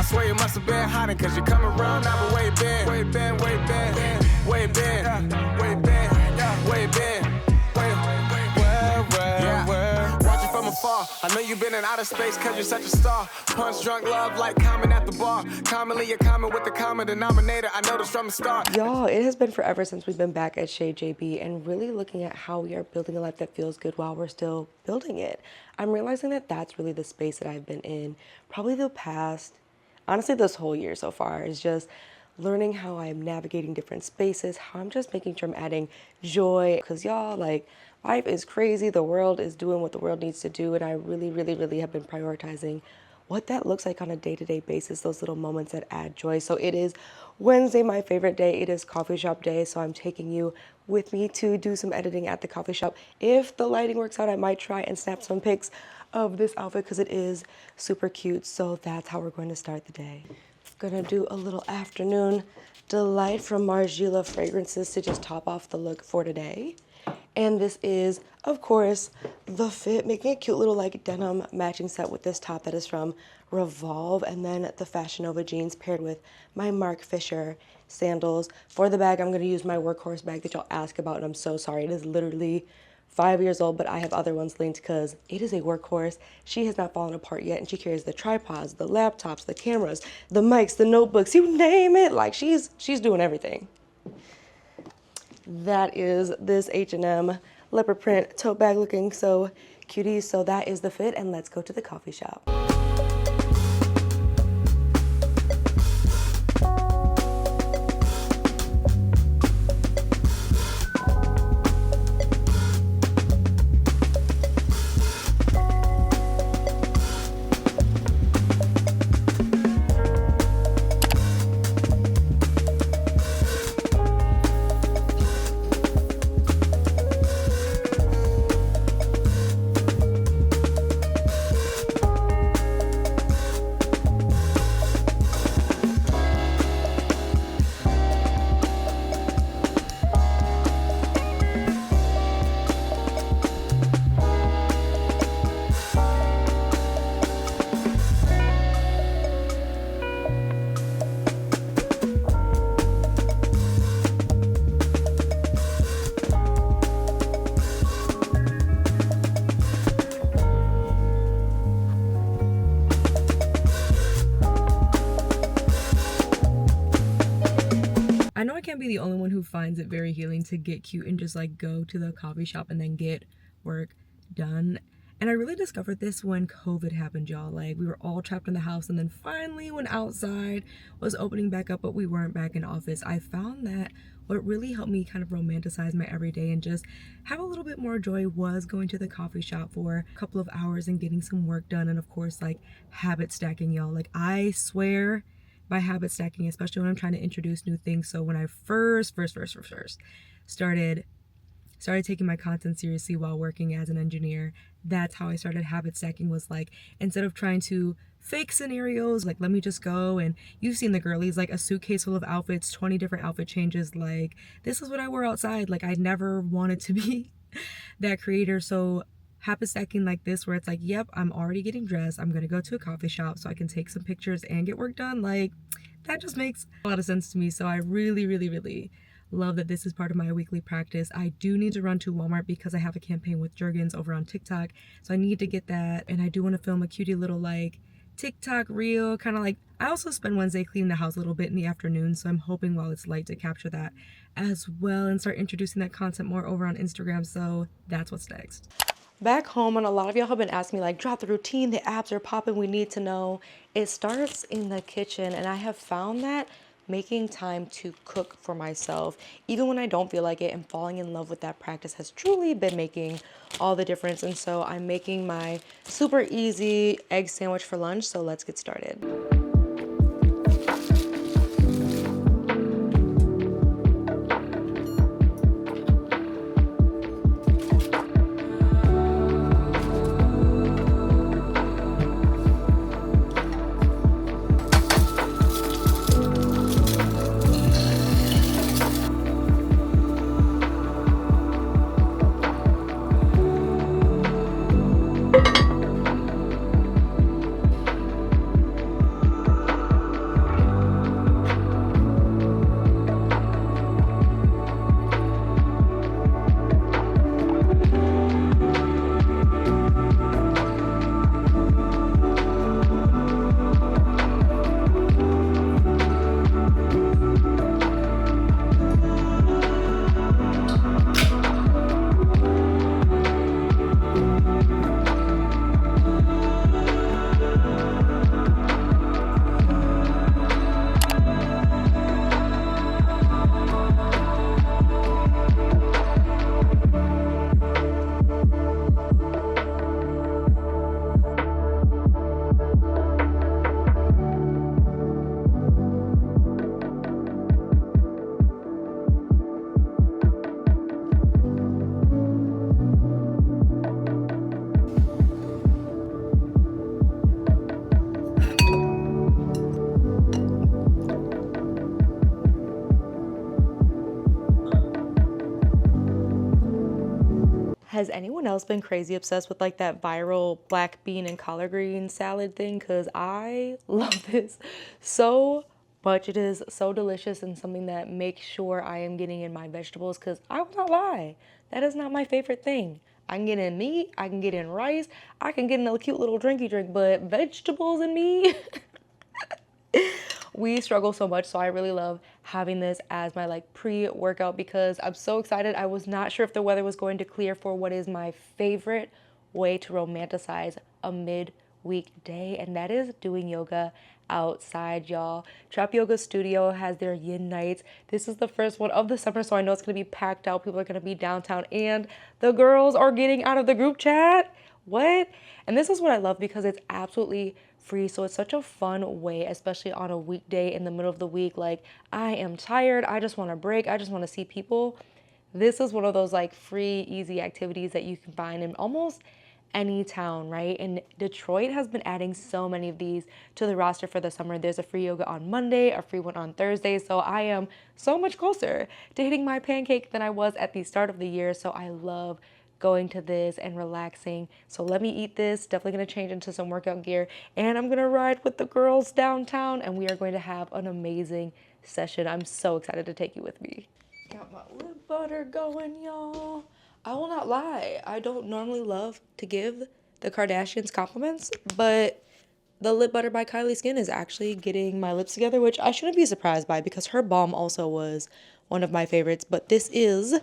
swear you must have been hiding, cause you come around now, but where you been? Where you been, where you been, where you been, where you been, where you been, where? Watching from afar, I know you've been in outer space cause you're such a star. Punch drunk love like common at the bar. Commonly you're common with the common denominator, I noticed from the start. Y'all, it has been forever since we've been back at Shade JB and really looking at how we are building a life that feels good while we're still building it. I'm realizing that that's really the space that I've been in probably the past, honestly this whole year so far, is just learning how I'm navigating different spaces, how I'm just making sure I'm adding joy, because y'all, like, life is crazy, the world is doing what the world needs to do, and I really have been prioritizing what that looks like on a day-to-day basis, those little moments that add joy. So it is Wednesday, my favorite day. It is coffee shop day, so I'm taking you with me to do some editing at the coffee shop. If the lighting works out, I might try and snap some pics of this outfit because it is super cute. So that's how we're going to start the day. Gonna do a little afternoon delight from Margiela Fragrances to just top off the look for today. And this is, of course, the fit, making a cute little like denim matching set with this top that is from Revolve, and then the FashionNova jeans paired with my Marc Fisher sandals. For the bag, I'm going to use my workhorse bag that y'all ask about, and I'm so sorry. It is literally 5 years old, but I have other ones linked because it is a workhorse. She has not fallen apart yet, and she carries the tripods, the laptops, the cameras, the mics, the notebooks, you name it. Like, she's doing everything. That is this H&M leopard print tote bag looking so cutie. So that is the fit, and let's go to the coffee shop. I know I can't be the only one who finds it very healing to get cute and just like go to the coffee shop and then get work done. And I really discovered this when COVID happened, y'all. Like, we were all trapped in the house, and then finally when outside was opening back up but we weren't back in office, I found that what really helped me kind of romanticize my everyday and just have a little bit more joy was going to the coffee shop for a couple of hours and getting some work done. And of course, like, habit stacking, y'all. Like, I swear by habit stacking, especially when I'm trying to introduce new things. So when I first started taking my content seriously while working as an engineer, that's how I started habit stacking. Was like, instead of trying to fake scenarios, like, let me just go, and you've seen the girlies, like a suitcase full of outfits, 20 different outfit changes, like, this is what I wore outside. Like, I never wanted to be that creator. So habit stacking like this, where it's like, yep, I'm already getting dressed, I'm gonna go to a coffee shop so I can take some pictures and get work done, like, that just makes a lot of sense to me. So I really love that this is part of my weekly practice. I do need to run to Walmart because I have a campaign with Jergens over on TikTok, so I need to get that. And I do want to film a cutie little like TikTok reel, kind of like, I also spend Wednesday cleaning the house a little bit in the afternoon, so I'm hoping while it's light to capture that as well and start introducing that content more over on Instagram. So that's what's next. Back home, and a lot of y'all have been asking me, like, drop the routine, the abs are popping, we need to know. It starts in the kitchen, and I have found that making time to cook for myself, even when I don't feel like it, and falling in love with that practice has truly been making all the difference. And so I'm making my super easy egg sandwich for lunch, so let's get started. Has anyone else been crazy obsessed with like that viral black bean and collard green salad thing? Because I love this so much. It is so delicious and something that makes sure I am getting in my vegetables, because I will not lie, that is not my favorite thing. I can get in meat, I can get in rice, I can get in a cute little drinky drink, but vegetables and me, we struggle so much. So I really love having this as my like pre-workout because I'm so excited. I was not sure if the weather was going to clear for what is my favorite way to romanticize a mid-week day, and that is doing yoga outside, y'all. Trap Yoga Studio has their yin nights. This is the first one of the summer, so I know it's gonna be packed out. People are gonna be downtown, and the girls are getting out of the group chat. What? And this is what I love because it's absolutely free. So it's such a fun way, especially on a weekday in the middle of the week. Like, I am tired, I just want to break, I just want to see people. This is one of those like free, easy activities that you can find in almost any town, right? And Detroit has been adding so many of these to the roster for the summer. There's a free yoga on Monday, a free one on Thursday. So I am so much closer to hitting my pancake than I was at the start of the year. So I love going to this and relaxing. So let me eat this. Definitely going to change into some workout gear, and I'm going to ride with the girls downtown, and we are going to have an amazing session. I'm so excited to take you with me. Got my lip butter going, y'all. I will not lie, I don't normally love to give the Kardashians compliments, but the lip butter by Kylie Skin is actually getting my lips together, which I shouldn't be surprised by because her balm also was one of my favorites. But this is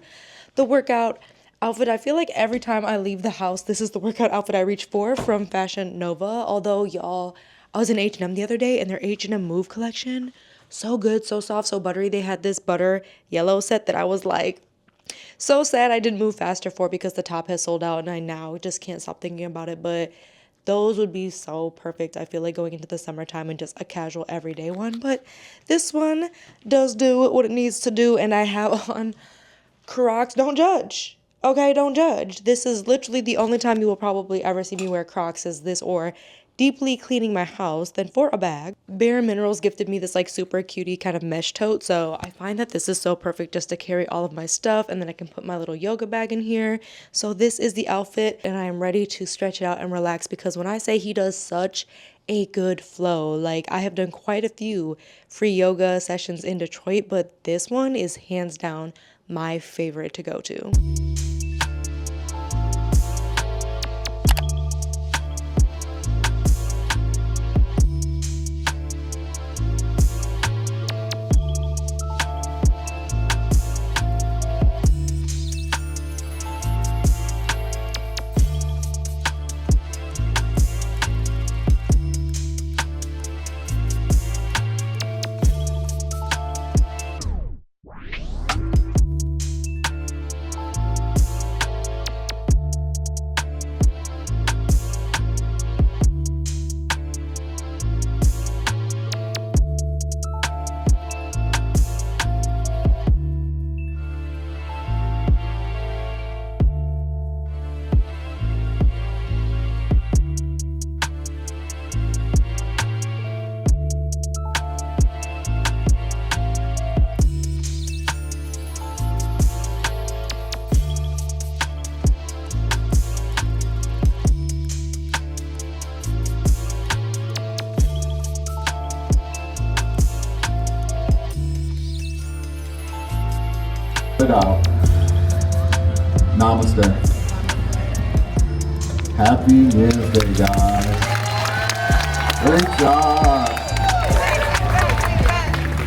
the workout outfit. I feel like every time I leave the house, this is the workout outfit I reach for from Fashion Nova. Although, y'all, I was in H&M the other day, and their H&M Move collection, so good, so soft, so buttery. They had this butter yellow set that I was like, so sad I didn't move faster for because the top has sold out and I now just can't stop thinking about it. But those would be so perfect, I feel like, going into the summertime and just a casual everyday one. But this one does do what it needs to do, and I have on Crocs. Don't judge. Okay, don't judge. This is literally the only time you will probably ever see me wear Crocs, is this or deeply cleaning my house. Then for a bag, Bare Minerals gifted me this like super cutie kind of mesh tote. So I find that this is so perfect just to carry all of my stuff, and then I can put my little yoga bag in here. So this is the outfit, and I am ready to stretch it out and relax, because when I say he does such a good flow, like I have done quite a few free yoga sessions in Detroit, but this one is hands down my favorite to go to. It out. Namaste. Happy Wednesday, guys. Great job.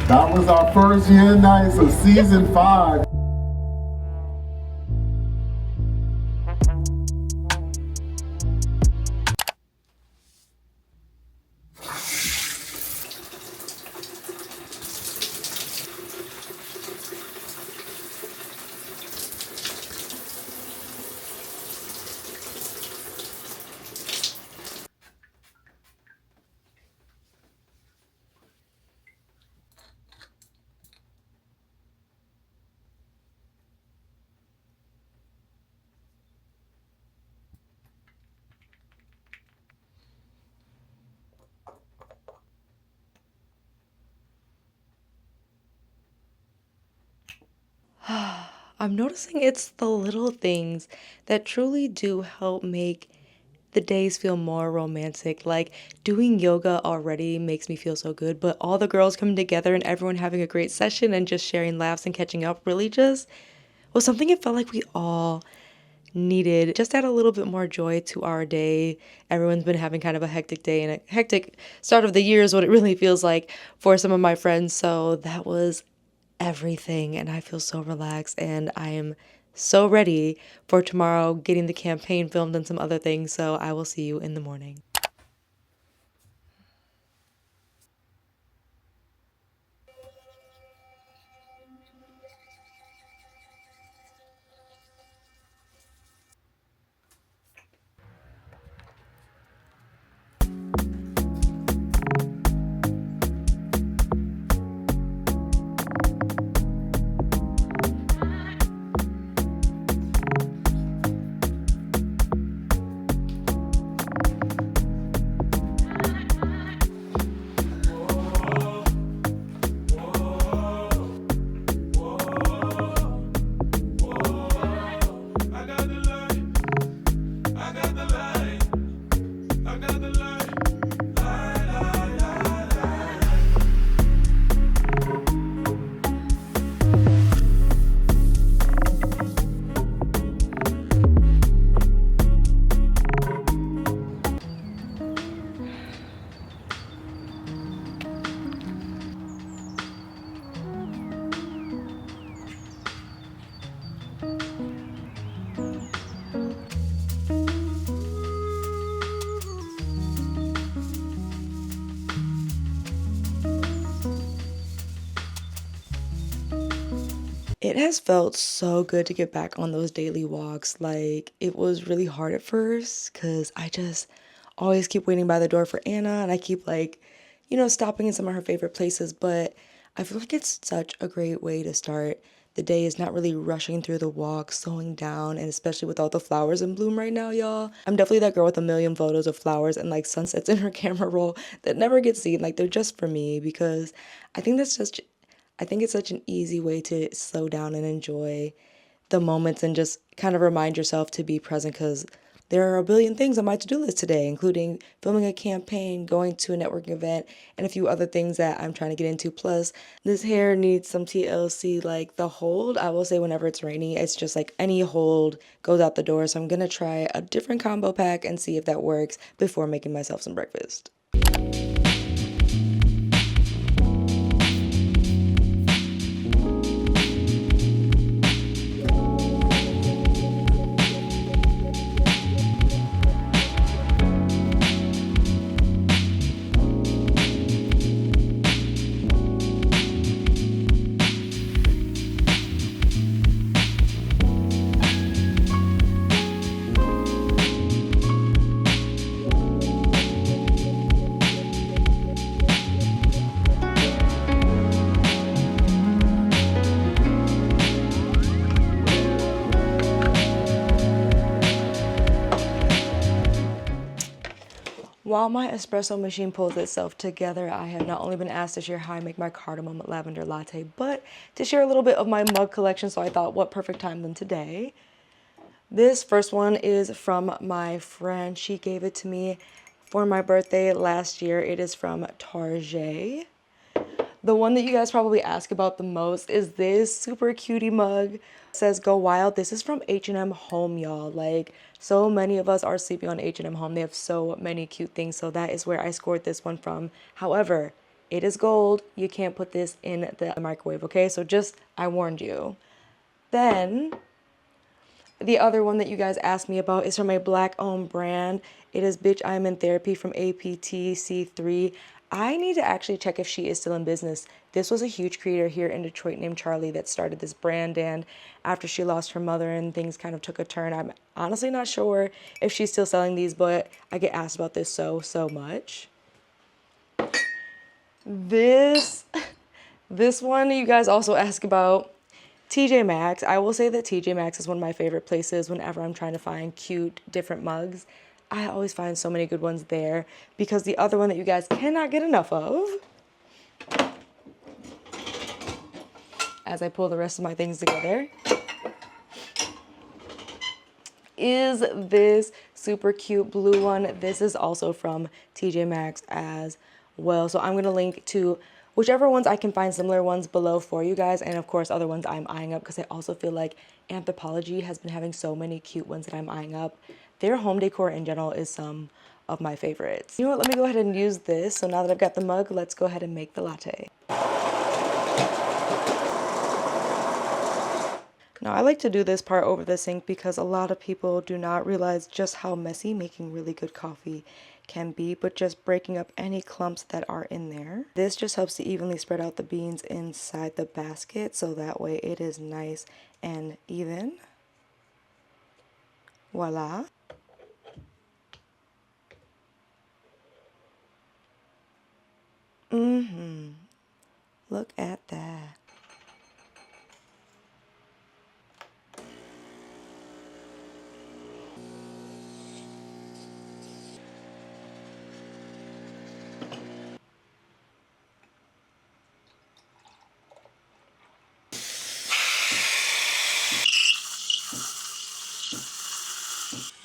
That was our first year nights of season 5. I'm noticing it's the little things that truly do help make the days feel more romantic. Like doing yoga already makes me feel so good, but all the girls coming together and everyone having a great session and just sharing laughs and catching up really just was something it felt like we all needed. Just add a little bit more joy to our day. Everyone's been having kind of a hectic day, and a hectic start of the year is what it really feels like for some of my friends. So that was everything, and I feel so relaxed, and I am so ready for tomorrow, getting the campaign filmed and some other things. So I will see you in the morning. It has felt so good to get back on those daily walks. Like, it was really hard at first because I just always keep waiting by the door for Anna, and I keep, like, stopping in some of her favorite places. But I feel like it's such a great way to start the day, is not really rushing through the walk, slowing down, and especially with all the flowers in bloom right now, y'all. I'm definitely that girl with a million photos of flowers and like sunsets in her camera roll that never get seen. Like, they're just for me because I think that's just I think it's such an easy way to slow down and enjoy the moments and just kind of remind yourself to be present, because there are a billion things on my to-do list today, including filming a campaign, going to a networking event, and a few other things that I'm trying to get into. Plus, this hair needs some TLC, like the hold. I will say whenever it's rainy, it's just like any hold goes out the door. So I'm going to try a different combo pack and see if that works before making myself some breakfast. While my espresso machine pulls itself together, I have not only been asked to share how I make my cardamom lavender latte, but to share a little bit of my mug collection. So I thought, what perfect time than today. This first one is from my friend. She gave it to me for my birthday last year. It is from Target. The one that you guys probably ask about the most is this super cutie mug. It says go wild. This is from H&M Home, y'all. Like, so many of us are sleeping on H&M Home. They have so many cute things. So that is where I scored this one from. However, it is gold. You can't put this in the microwave, okay? So just, I warned you. Then the other one that you guys asked me about is from a black-owned brand. It is Bitch I'm in Therapy from APTC3. I need to actually check if she is still in business. This was a huge creator here in Detroit named Charlie that started this brand, and after she lost her mother and things kind of took a turn, I'm honestly not sure if she's still selling these, but I get asked about this so much. This one you guys also ask about. TJ Maxx. I will say that TJ Maxx is one of my favorite places whenever I'm trying to find cute, different mugs. I always find so many good ones there, because the other one that you guys cannot get enough of, as I pull the rest of my things together, is this super cute blue one. This is also from TJ Maxx as well. So I'm going to link to whichever ones I can find similar ones below for you guys. And of course, other ones I'm eyeing up because I also feel like Anthropologie has been having so many cute ones that I'm eyeing up. Their home decor in general is some of my favorites. You know what? Let me go ahead and use this. So now that I've got the mug, let's go ahead and make the latte. Now, I like to do this part over the sink because a lot of people do not realize just how messy making really good coffee can be, but just breaking up any clumps that are in there. This just helps to evenly spread out the beans inside the basket so that way it is nice and even. Voila. Look at that.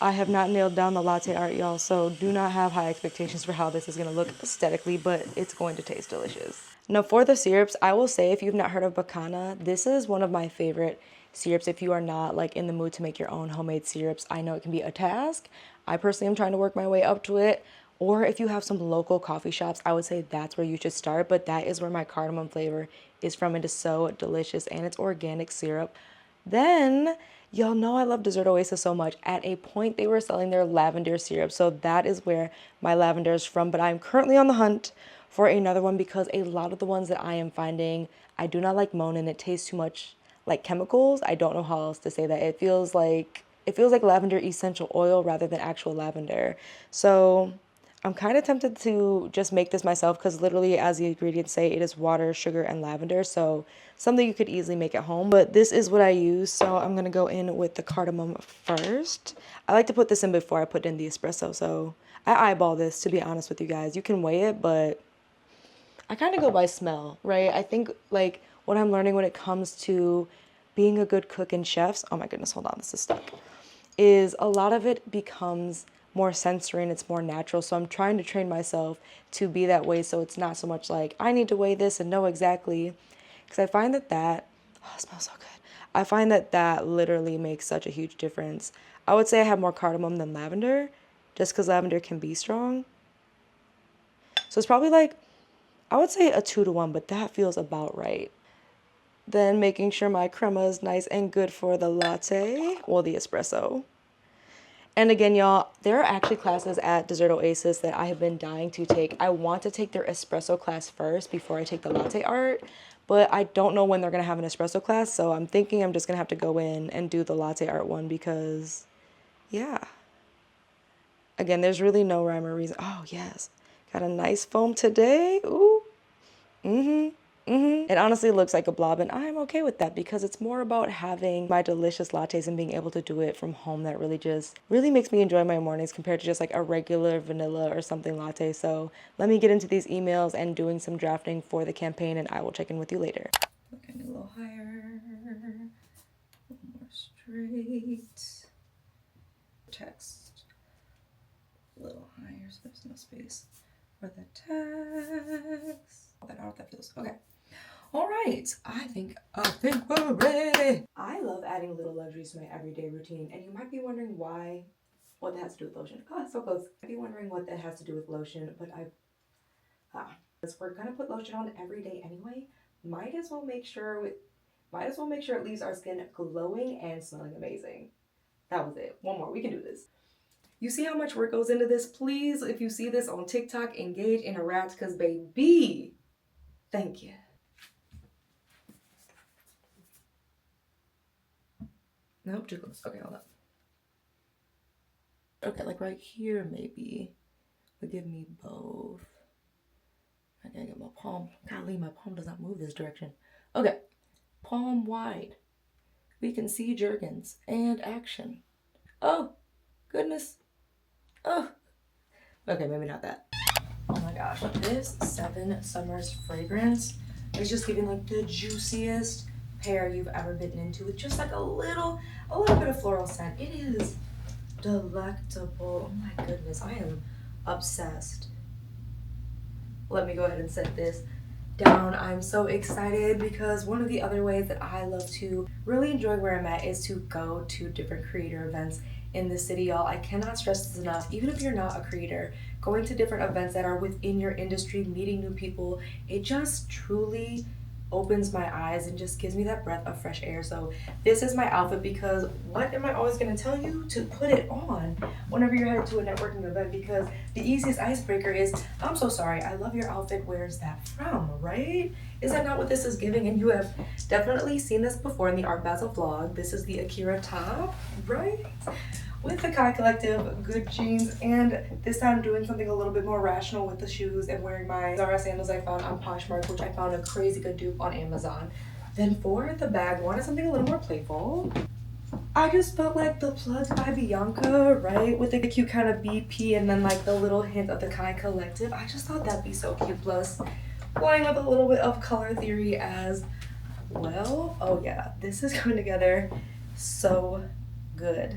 I have not nailed down the latte art, y'all, so do not have high expectations for how this is going to look aesthetically, but it's going to taste delicious. Now, for the syrups, I will say if you've not heard of Bacana, this is one of my favorite syrups if you are not like in the mood to make your own homemade syrups. I know it can be a task. I personally am trying to work my way up to it. Or if you have some local coffee shops, I would say that's where you should start, but that is where my cardamom flavor is from. It is so delicious and it's organic syrup. Then, y'all know I love Desert Oasis so much. At a point, they were selling their lavender syrup. So that is where my lavender is from. But I'm currently on the hunt for another one because a lot of the ones that I am finding, I do not like Monin. It tastes too much like chemicals. I don't know how else to say that. It feels like lavender essential oil rather than actual lavender. So I'm kind of tempted to just make this myself because literally, as the ingredients say, it is water, sugar, and lavender. So something you could easily make at home. But this is what I use. So I'm going to go in with the cardamom first. I like to put this in before I put in the espresso. So I eyeball this, to be honest with you guys. You can weigh it, but I kind of go by smell, right? I think like what I'm learning when it comes to being a good cook and chefs, oh my goodness, hold on, this is stuck, is a lot of it becomes more sensory and it's more natural. So I'm trying to train myself to be that way so it's not so much like I need to weigh this and know exactly, because I find that oh, it smells so good. I find that literally makes such a huge difference. I would say I have more cardamom than lavender just because lavender can be strong. So it's probably like, I would say a 2-to-1, but that feels about right. Then making sure my crema is nice and good for the latte, well, the espresso. And again, y'all, there are actually classes at Desert Oasis that I have been dying to take. I want to take their espresso class first before I take the latte art, but I don't know when they're going to have an espresso class, so I'm thinking I'm just going to have to go in and do the latte art one because, yeah. Again, there's really no rhyme or reason. Oh, yes. Got a nice foam today. Ooh. It honestly looks like a blob, and I'm okay with that because it's more about having my delicious lattes and being able to do it from home that really makes me enjoy my mornings compared to just like a regular vanilla or something latte. So let me get into these emails and doing some drafting for the campaign, and I will check in with you later. Okay, a little higher, a little more straight. Text a little higher so there's no space for the text. That feels okay. All right, I think we're ready. I love adding little luxuries to my everyday routine, and you might be wondering what that has to do with lotion. Oh, it's so close. You might be wondering what that has to do with lotion, but because we're gonna put lotion on every day anyway, might as well make sure it leaves our skin glowing and smelling amazing. That was it. One more, we can do this. You see how much work goes into this? Please, if you see this on TikTok, engage, interact, because baby, thank you. Nope, too close. Okay, hold up. Okay, like right here maybe. But give me both. I gotta get my palm. Golly, my palm does not move this direction. Okay, palm wide. We can see Jergens and action. Oh, goodness. Oh. Okay, maybe not that. Oh my gosh, this 7 Summers fragrance is just giving like the juiciest pear you've ever bitten into with just like a little bit of floral scent. It is delectable. Oh my goodness, I am obsessed. Let me go ahead and set this down. I'm so excited because one of the other ways that I love to really enjoy where I'm at is to go to different creator events in the city, y'all. I cannot stress this enough. Even if you're not a creator, going to different events that are within your industry, meeting new people, it just truly opens my eyes and just gives me that breath of fresh air. So this is my outfit because what am I always going to tell you? To put it on whenever you're headed to a networking event, because the easiest icebreaker is, I'm so sorry, I love your outfit, where's that from, right? Is that not what this is giving? And you have definitely seen this before in the Art Basel vlog. This is the Akira top, right? With the Kai Collective good jeans, and this time doing something a little bit more rational with the shoes and wearing my Zara sandals I found on Poshmark, which I found a crazy good dupe on Amazon. Then for the bag, wanted something a little more playful. I just felt like the Plugs by Bianca, right? With the cute kind of BP and then like the little hint of the Kai Collective. I just thought that'd be so cute. Plus, playing with a little bit of color theory as well. Oh yeah, this is coming together so good.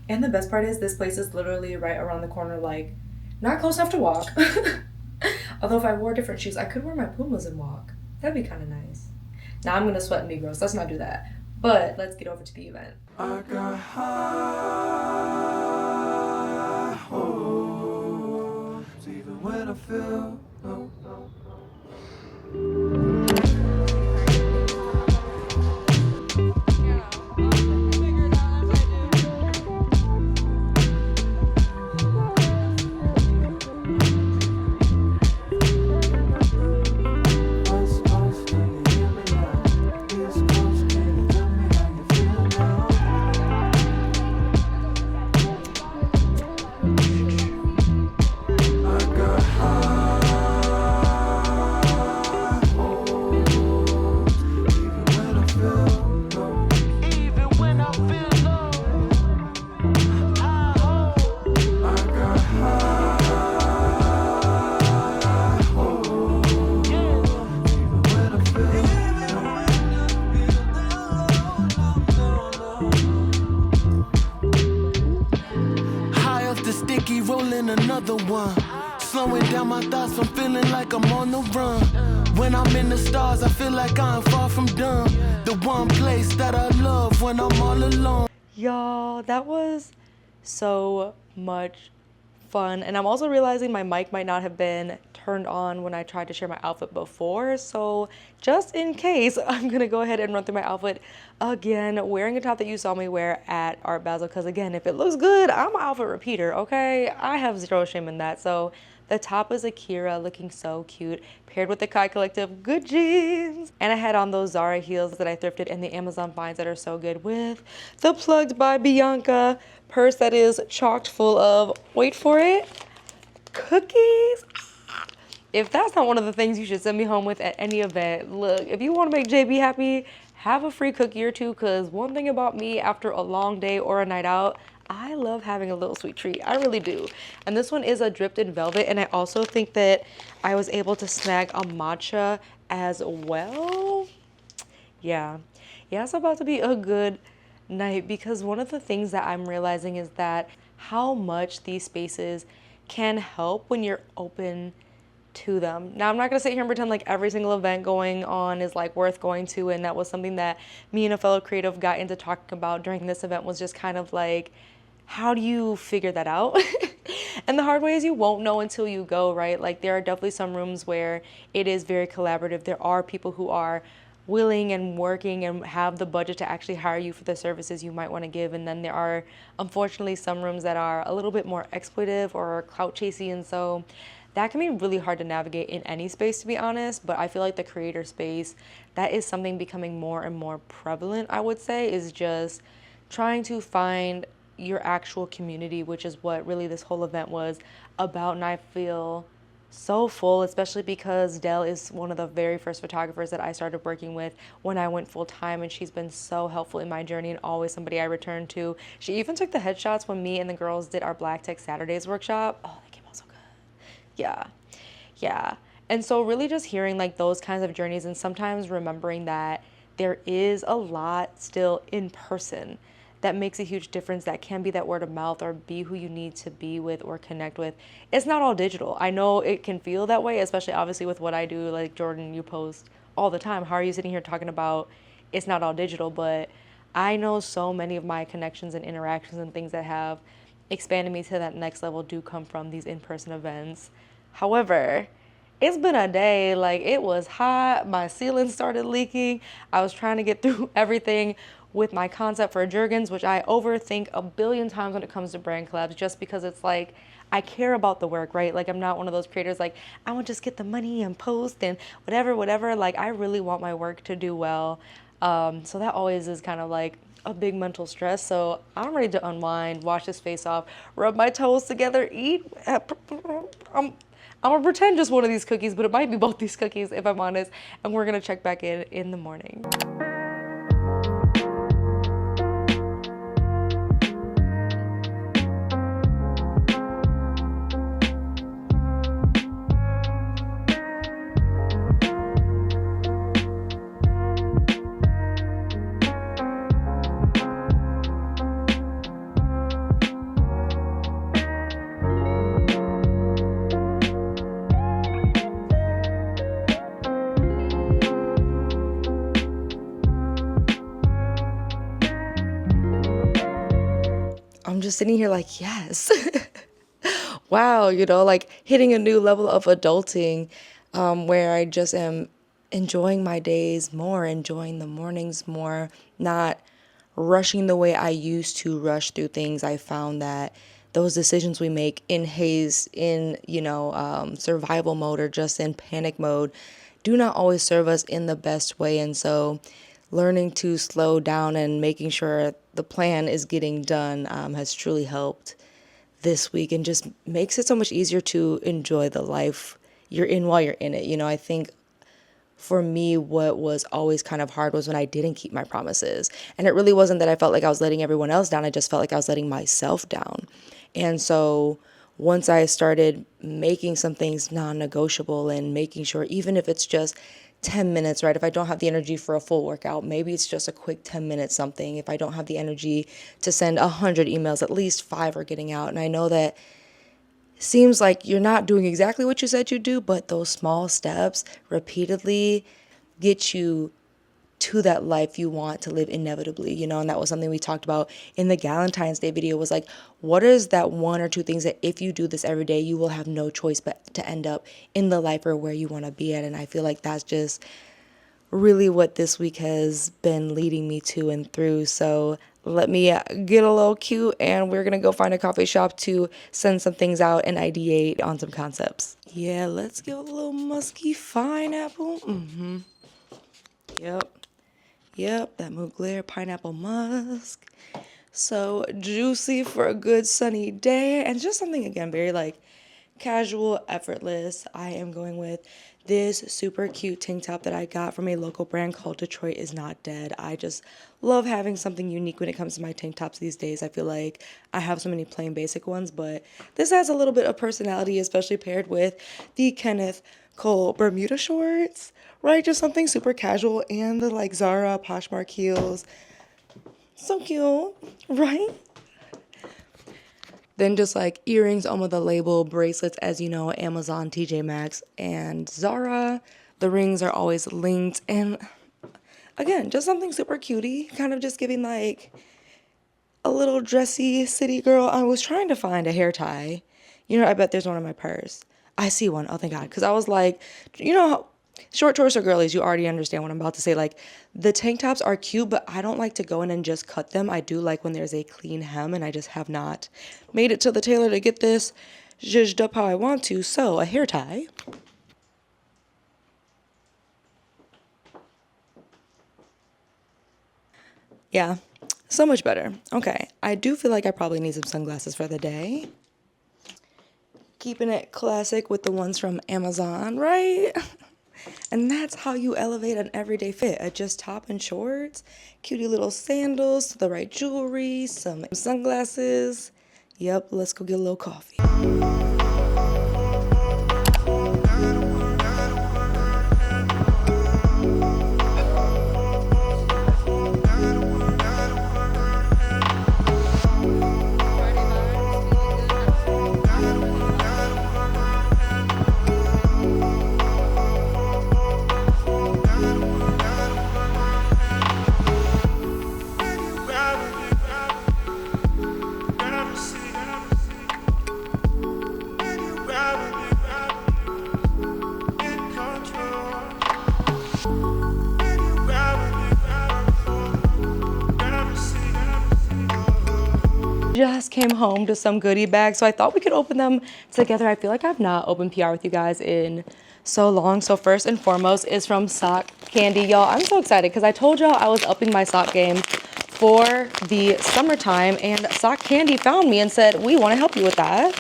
And the best part is this place is literally right around the corner, like not close enough to walk. Although if I wore different shoes, I could wear my Pumas and walk. That'd be kind of nice. Now I'm gonna sweat and be gross. Let's not do that. But let's get over to the event. I got high hopes, even when I feel low. Rolling another one, slowing down my thoughts. I'm feeling like I'm on the run. When I'm in the stars, I feel like I'm far from done. The one place that I love when I'm all alone. Y'all, that was so much fun. And I'm also realizing my mic might not have been turned on when I tried to share my outfit before. So just in case, I'm gonna go ahead and run through my outfit again, wearing a top that you saw me wear at Art Basel. Because again, if it looks good, I'm an outfit repeater, okay? I have zero shame in that. So the top is Akira, looking so cute, paired with the Kai Collective good jeans. And I had on those Zara heels that I thrifted in the Amazon finds that are so good, with the Plugged by Bianca purse that is chocked full of, wait for it, cookies. If that's not one of the things you should send me home with at any event, look, if you want to make JB happy, have a free cookie or two, because one thing about me after a long day or a night out, I love having a little sweet treat. I really do. And this one is a dripped in velvet, and I also think that I was able to snag a matcha as well. Yeah, it's about to be a good night, because one of the things that I'm realizing is that how much these spaces can help when you're open to them. Now, I'm not gonna sit here and pretend like every single event going on is like worth going to, and that was something that me and a fellow creative got into talking about during this event, was just kind of like, how do you figure that out? And the hard way is you won't know until you go, right? Like, there are definitely some rooms where it is very collaborative. There are people who are willing and working and have the budget to actually hire you for the services you might want to give. And then there are, unfortunately, some rooms that are a little bit more exploitive or clout chasey, and so that can be really hard to navigate in any space, to be honest. But I feel like the creator space, that is something becoming more and more prevalent, I would say, is just trying to find your actual community, which is what really this whole event was about. And I feel so full, especially because Dell is one of the very first photographers that I started working with when I went full time, and she's been so helpful in my journey and always somebody I return to. She even took the headshots when me and the girls did our Black Tech Saturdays workshop. Oh, they came out so good. Yeah. And so really just hearing like those kinds of journeys, and sometimes remembering that there is a lot still in person that makes a huge difference. That can be that word of mouth or be who you need to be with or connect with. It's not all digital. I know it can feel that way, especially obviously with what I do. Like Jordan, you post all the time. How are you sitting here talking about it's not all digital? But I know so many of my connections and interactions and things that have expanded me to that next level do come from these in-person events. However, it's been a day, like it was hot, my ceiling started leaking. I was trying to get through everything with my concept for Jergens, which I overthink a billion times when it comes to brand collabs, just because it's like, I care about the work, right? Like I'm not one of those creators like, I want to just get the money and post and whatever. Like I really want my work to do well. So that always is kind of like a big mental stress. So I'm ready to unwind, wash this face off, rub my toes together, eat. I'm gonna pretend just one of these cookies, but it might be both these cookies if I'm honest. And we're gonna check back in the morning. I'm just sitting here like, yes. Wow, like hitting a new level of adulting, where I just am enjoying my days more, enjoying the mornings more, not rushing the way I used to rush through things. I found that those decisions we make in haze, in, survival mode or just in panic mode do not always serve us in the best way. And so learning to slow down and making sure the plan is getting done has truly helped this week and just makes it so much easier to enjoy the life you're in while you're in it. I think for me, what was always kind of hard was when I didn't keep my promises. And it really wasn't that I felt like I was letting everyone else down. I just felt like I was letting myself down. And so once I started making some things non-negotiable and making sure, even if it's just 10 minutes, right? If I don't have the energy for a full workout, maybe it's just a quick 10 minutes something. If I don't have the energy to send 100 emails, at least 5 are getting out. And I know that seems like you're not doing exactly what you said you do, but those small steps repeatedly get you to that life you want to live inevitably, and that was something we talked about in the Galentine's Day video, was like, what is that 1 or 2 things that if you do this every day, you will have no choice but to end up in the life or where you want to be at. And I feel like that's just really what this week has been leading me to and through. So let me get a little cute and we're going to go find a coffee shop to send some things out and ideate on some concepts. Yeah, let's give a little musky pineapple. Yep, that Mugler pineapple musk. So juicy for a good sunny day. And just something, again, very like casual, effortless. I am going with this super cute tank top that I got from a local brand called Detroit Is Not Dead. I just love having something unique when it comes to my tank tops these days. I feel like I have so many plain basic ones, but this has a little bit of personality, especially paired with the Kenneth Cole Bermuda shorts, right? Just something super casual, and the like Zara Poshmark heels. So cute, right? Then just like earrings on with a label, bracelets, as you know, Amazon, TJ Maxx, and Zara. The rings are always linked. And again, just something super cutie, kind of just giving like a little dressy city girl. I was trying to find a hair tie. I bet there's one in my purse. I see one. Oh, thank God. Because I was like, short torso girlies, you already understand what I'm about to say. Like, the tank tops are cute, but I don't like to go in and just cut them. I do like when there's a clean hem, and I just have not made it to the tailor to get this zhuzhed up how I want to. So, a hair tie. Yeah, so much better. Okay, I do feel like I probably need some sunglasses for the day. Keeping it classic with the ones from Amazon, right? And that's how you elevate an everyday fit. A just top and shorts, cutie little sandals, the right jewelry, some sunglasses. Yep, let's go get a little coffee. Just came home to some goodie bags, so I thought we could open them together. I feel like I've not opened PR with you guys in so long. So first and foremost is from Sock Candy. Y'all, I'm so excited because I told y'all I was upping my sock game for the summertime, and Sock Candy found me and said, we want to help you with that.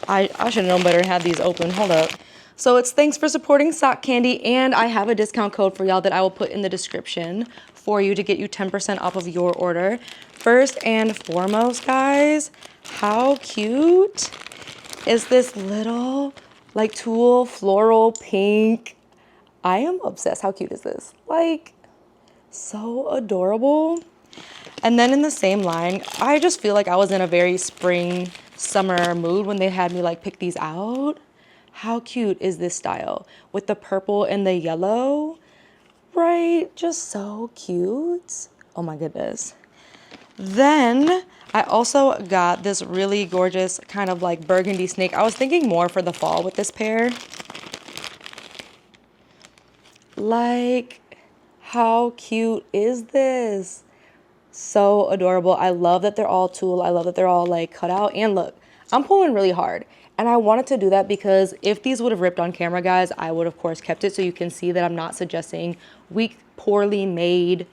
I should have known better and had these open. Hold up. So it's thanks for supporting Sock Candy, and I have a discount code for y'all that I will put in the description for you to get you 10% off of your order. First and foremost, guys, how cute is this little like tulle floral pink? I am obsessed. How cute is this? Like, so adorable. And then in the same line, I just feel like I was in a very spring summer mood when they had me like pick these out. How cute is this style with the purple and the yellow, right? Just so cute. Oh my goodness. Then I also got this really gorgeous kind of like burgundy snake. I was thinking more for the fall with this pair. Like, how cute is this? So adorable. I love that they're all tulle. I love that they're all like cut out. And look, I'm pulling really hard. And I wanted to do that because if these would have ripped on camera, guys, I would of course kept it so you can see that I'm not suggesting weak, poorly made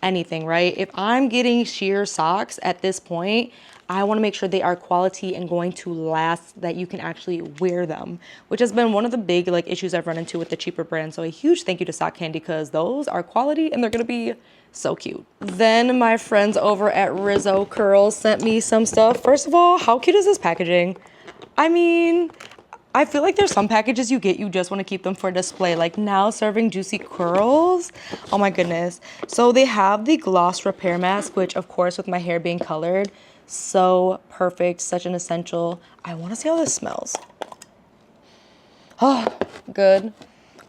anything, right? If I'm getting sheer socks at this point, I want to make sure they are quality and going to last, that you can actually wear them, which has been one of the big like issues I've run into with the cheaper brands. So a huge thank you to Sock Candy because those are quality and they're going to be so cute. Then my friends over at Rizos Curls sent me some stuff. First of all, how cute is this packaging? I mean, I feel like there's some packages you get, you just want to keep them for display, like now serving juicy curls. Oh my goodness. So they have the gloss repair mask, which of course with my hair being colored, so perfect, such an essential. I want to see how this smells. Oh, good.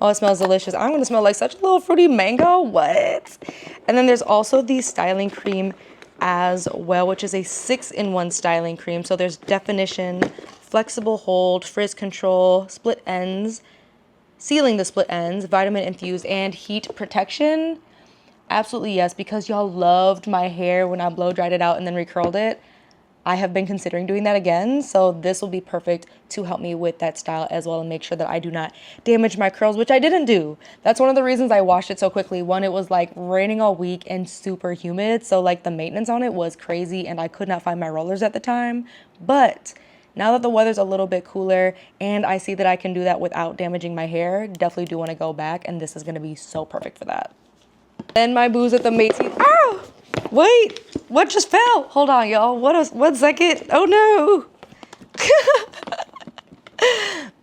Oh, it smells delicious. I'm going to smell like such a little fruity mango. What? And then there's also the styling cream as well, which is a 6-in-1 styling cream. So there's definition, flexible hold, frizz control, split ends, sealing the split ends, vitamin infused, and heat protection. Absolutely yes, because y'all loved my hair when I blow dried it out and then recurled it. I have been considering doing that again, so this will be perfect to help me with that style as well and make sure that I do not damage my curls, which I didn't do. That's one of the reasons I washed it so quickly. One, it was like raining all week and super humid, so like the maintenance on it was crazy and I could not find my rollers at the time. But now that the weather's a little bit cooler and I see that I can do that without damaging my hair, definitely do want to go back, and this is going to be so perfect for that. Then my booze at the Macy's. Ah! Wait, what just fell? Hold on, y'all. 1 second. Oh no.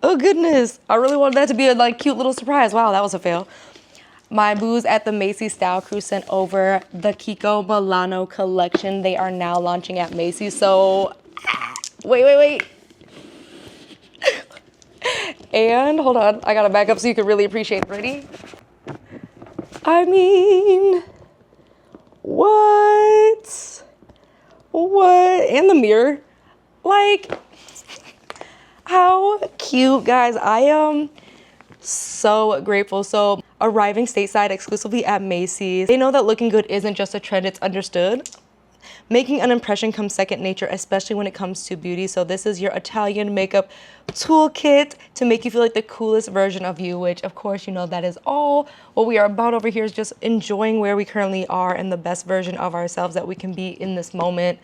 Oh goodness. I really wanted that to be a like cute little surprise. Wow, that was a fail. My booze at the Macy's Style Crew sent over the Kiko Milano collection. They are now launching at Macy's. So wait. And hold on, I gotta back up so you can really appreciate it. Ready? I mean, what? And the mirror, like, how cute, guys. I am so grateful. So arriving stateside exclusively at Macy's, they know that looking good isn't just a trend, it's understood. Making an impression comes second nature, especially when it comes to beauty. So this is your Italian makeup toolkit to make you feel like the coolest version of you, which of course, you know, that is all what we are about over here, is just enjoying where we currently are and the best version of ourselves that we can be in this moment.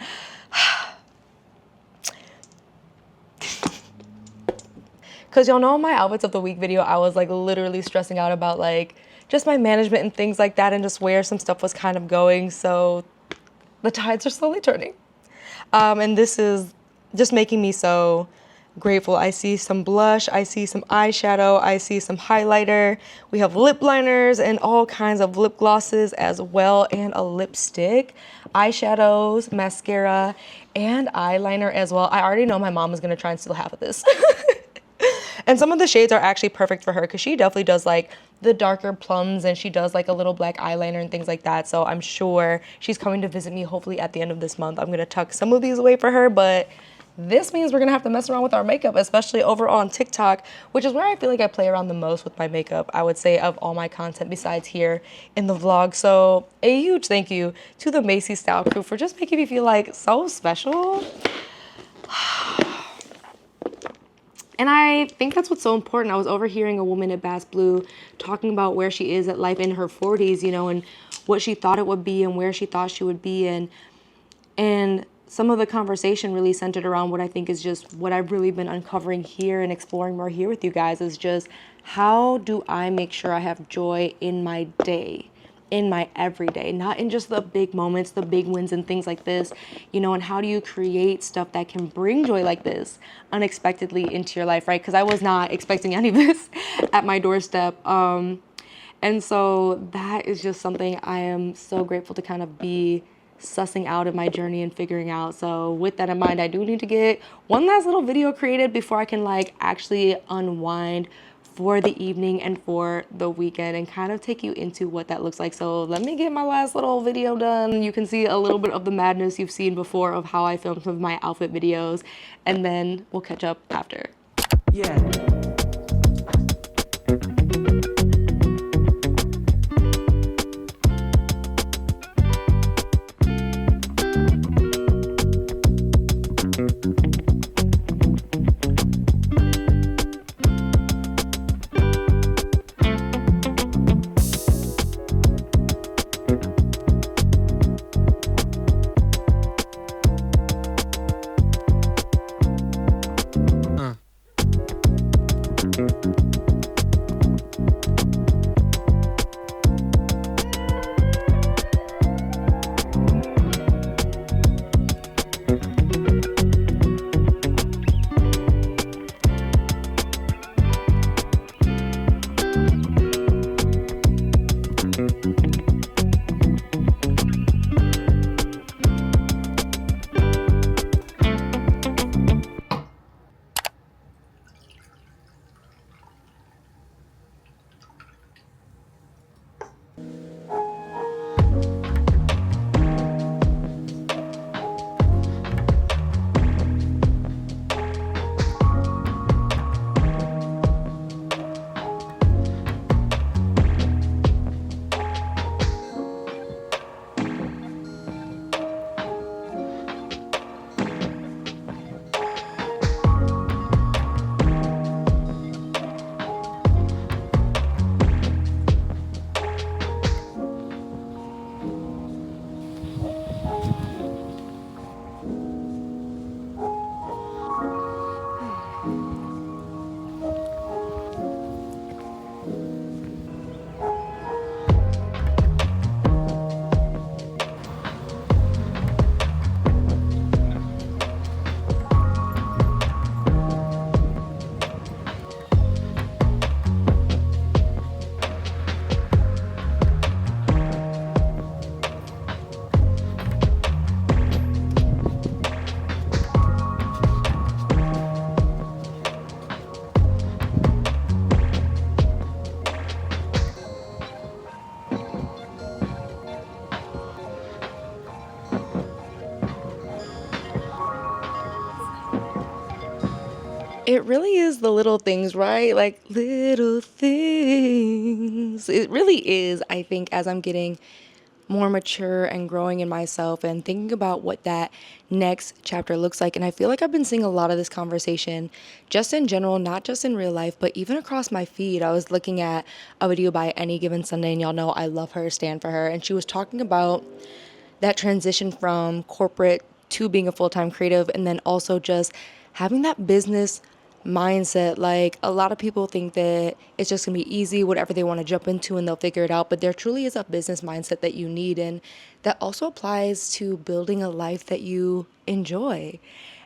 Because y'all know in my outfits of the week video, I was like literally stressing out about like just my management and things like that and just where some stuff was kind of going. So the tides are slowly turning. And this is just making me so grateful. I see some blush, I see some eyeshadow, I see some highlighter. We have lip liners and all kinds of lip glosses as well, and a lipstick, eyeshadows, mascara, and eyeliner as well. I already know my mom is gonna try and steal half of this. And some of the shades are actually perfect for her because she definitely does like the darker plums and she does like a little black eyeliner and things like that. So I'm sure she's coming to visit me hopefully at the end of this month. I'm going to tuck some of these away for her, but this means we're gonna have to mess around with our makeup, especially over on TikTok, which is where I feel like I play around the most with my makeup, I would say, of all my content besides here in the vlog. So a huge thank you to the Macy Style crew for just making me feel like so special. And I think that's what's so important. I was overhearing a woman at Bass Blue talking about where she is at life in her 40s, you know, and what she thought it would be and where she thought she would be. And some of the conversation really centered around what I think is just what I've really been uncovering here and exploring more here with you guys, is just how do I make sure I have joy in my day, in my everyday, not in just the big moments, the big wins and things like this, you know, and how do you create stuff that can bring joy like this unexpectedly into your life, right? Because I was not expecting any of this at my doorstep. And so that is just something I am so grateful to kind of be sussing out of my journey and figuring out. So with that in mind, I do need to get one last little video created before I can like actually unwind for the evening and for the weekend and kind of take you into what that looks like. So let me get my last little video done. You can see a little bit of the madness you've seen before of how I filmed some of my outfit videos, and then we'll catch up after. Yeah. It really is the little things, right? Like little things. It really is, I think, as I'm getting more mature and growing in myself and thinking about what that next chapter looks like. And I feel like I've been seeing a lot of this conversation just in general, not just in real life, but even across my feed. I was looking at a video by Any Given Sunday, and y'all know I love her, stand for her. And she was talking about that transition from corporate to being a full-time creative, and then also just having that business mindset. Like, a lot of people think that it's just gonna be easy, whatever they want to jump into and they'll figure it out, but there truly is a business mindset that you need, and that also applies to building a life that you enjoy.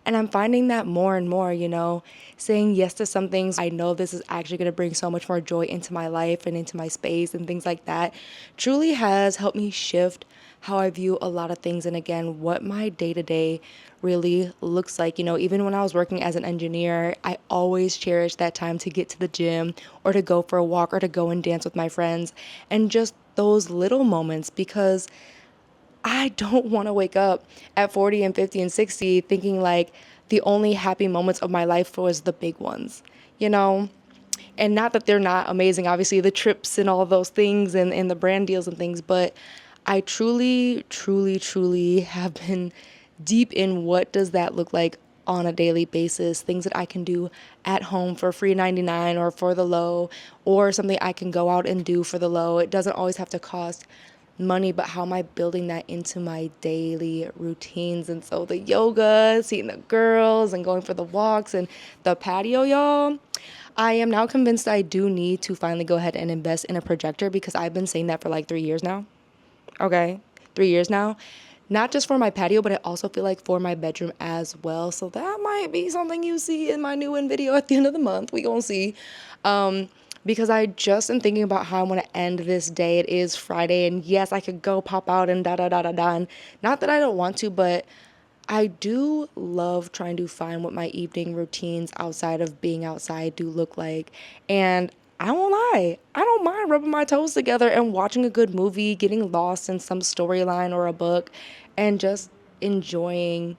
And I'm finding that more and more, you know, saying yes to some things. I know this is actually going to bring so much more joy into my life and into my space and things like that, truly has helped me shift how I view a lot of things. And again, what my day-to-day really looks like. You know, even when I was working as an engineer, I always cherished that time to get to the gym or to go for a walk or to go and dance with my friends, and just those little moments, because I don't want to wake up at 40 and 50 and 60 thinking like the only happy moments of my life was the big ones, you know? And not that they're not amazing, obviously, the trips and all those things and the brand deals and things, but I truly, truly, truly have been deep in what does that look like on a daily basis, things that I can do at home for free 99 or for the low, or something I can go out and do for the low. It doesn't always have to cost money, but how am I building that into my daily routines? And so the yoga, seeing the girls and going for the walks and the patio, y'all, I am now convinced I do need to finally go ahead and invest in a projector, because I've been saying that for like 3 years now. Okay, 3 years now. Not just for my patio, but I also feel like for my bedroom as well. So that might be something you see in my new video at the end of the month. We gonna see. Because I just am thinking about how I want to end this day. It is Friday, and yes, I could go pop out and da da da da da. And not that I don't want to, but I do love trying to find what my evening routines outside of being outside do look like. And I won't lie, I don't mind rubbing my toes together and watching a good movie, getting lost in some storyline or a book, and just enjoying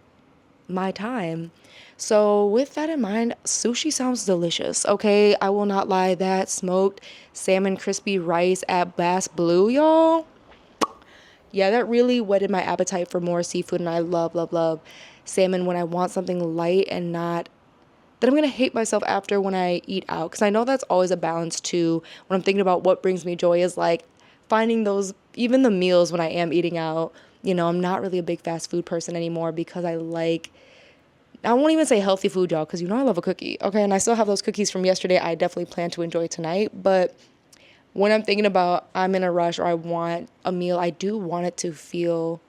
my time. So with that in mind, sushi sounds delicious, okay? I will not lie, that smoked salmon crispy rice at Bass Blue, y'all. Yeah, that really whetted my appetite for more seafood, and I love, love, love salmon when I want something light and not that I'm going to hate myself after when I eat out. Because I know that's always a balance too. When I'm thinking about what brings me joy is like finding those, even the meals when I am eating out. You know, I'm not really a big fast food person anymore because I won't even say healthy food, y'all, because you know I love a cookie. Okay, and I still have those cookies from yesterday I definitely plan to enjoy tonight. But when I'm thinking about I'm in a rush or I want a meal, I do want it to feel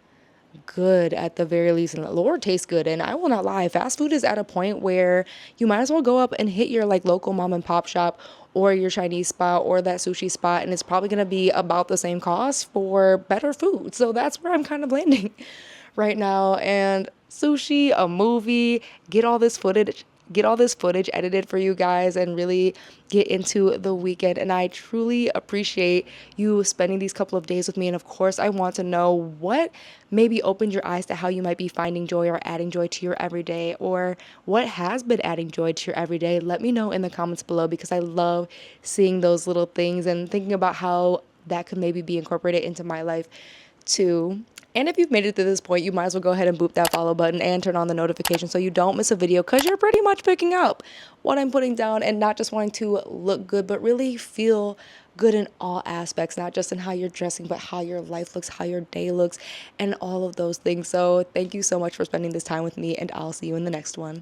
good at the very least, and the Lord tastes good. And I will not lie, fast food is at a point where you might as well go up and hit your like local mom and pop shop or your Chinese spot or that sushi spot, and it's probably going to be about the same cost for better food. So that's where I'm kind of landing right now. And sushi, a movie, get all this footage edited for you guys and really get into the weekend. And I truly appreciate you spending these couple of days with me. And of course, I want to know what maybe opened your eyes to how you might be finding joy or adding joy to your everyday, or what has been adding joy to your everyday. Let me know in the comments below, because I love seeing those little things and thinking about how that could maybe be incorporated into my life too. And if you've made it to this point, you might as well go ahead and boop that follow button and turn on the notification so you don't miss a video, because you're pretty much picking up what I'm putting down and not just wanting to look good, but really feel good in all aspects, not just in how you're dressing, but how your life looks, how your day looks, and all of those things. So thank you so much for spending this time with me, and I'll see you in the next one.